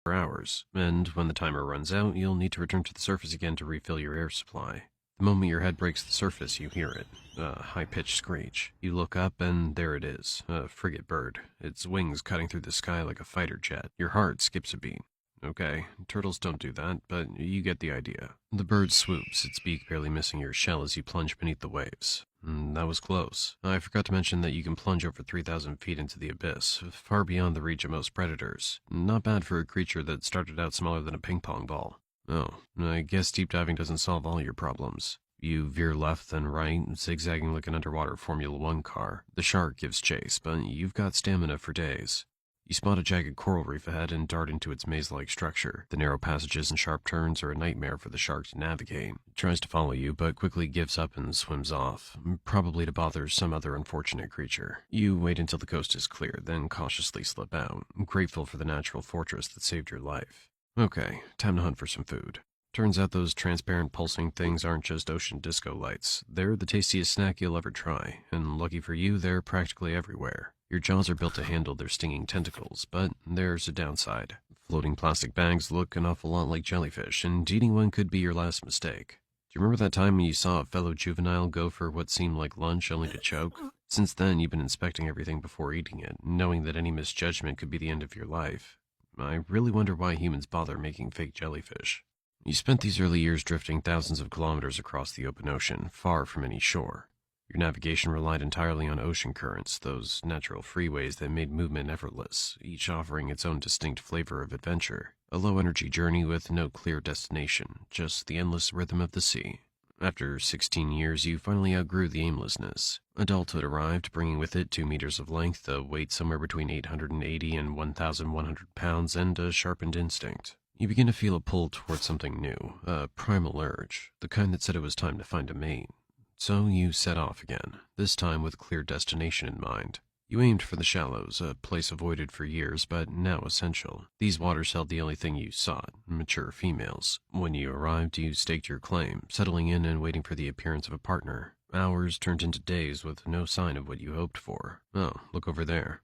for hours, and when the timer runs out, you'll need to return to the surface again to refill your air supply. The moment your head breaks the surface, you hear it. A high-pitched screech. You look up, and there it is, a frigate bird, its wings cutting through the sky like a fighter jet. Your heart skips a beat. Okay, turtles don't do that, but you get the idea. The bird swoops, its beak barely missing your shell as you plunge beneath the waves. That was close. I forgot to mention that you can plunge over 3,000 feet into the abyss, far beyond the reach of most predators. Not bad for a creature that started out smaller than a ping pong ball. Oh, I guess deep diving doesn't solve all your problems. You veer left then right, zigzagging like an underwater Formula One car. The shark gives chase, but you've got stamina for days. You spot a jagged coral reef ahead and dart into its maze-like structure. The narrow passages and sharp turns are a nightmare for the shark to navigate. It tries to follow you, but quickly gives up and swims off, probably to bother some other unfortunate creature. You wait until the coast is clear, then cautiously slip out, grateful for the natural fortress that saved your life. Okay, time to hunt for some food. Turns out those transparent pulsing things aren't just ocean disco lights. They're the tastiest snack you'll ever try, and lucky for you, they're practically everywhere. Your jaws are built to handle their stinging tentacles, but there's a downside. Floating plastic bags look an awful lot like jellyfish, and eating one could be your last mistake. Do you remember that time when you saw a fellow juvenile go for what seemed like lunch only to choke? Since then, you've been inspecting everything before eating it, knowing that any misjudgment could be the end of your life. I really wonder why humans bother making fake jellyfish. You spent these early years drifting thousands of kilometers across the open ocean, far from any shore. Your navigation relied entirely on ocean currents, those natural freeways that made movement effortless, each offering its own distinct flavor of adventure. A low-energy journey with no clear destination, just the endless rhythm of the sea. After 16 years, you finally outgrew the aimlessness. Adulthood arrived, bringing with it 2 meters of length, a weight somewhere between 880 and 1,100 pounds, and a sharpened instinct. You begin to feel a pull towards something new, a primal urge, the kind that said it was time to find a mate. So you set off again, this time with clear destination in mind. You aimed for the shallows, a place avoided for years, but now essential. These waters held the only thing you sought, mature females. When you arrived, you staked your claim, settling in and waiting for the appearance of a partner. Hours turned into days with no sign of what you hoped for. Oh, look over there.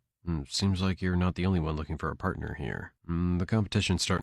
Seems like you're not the only one looking for a partner here. The competition's starting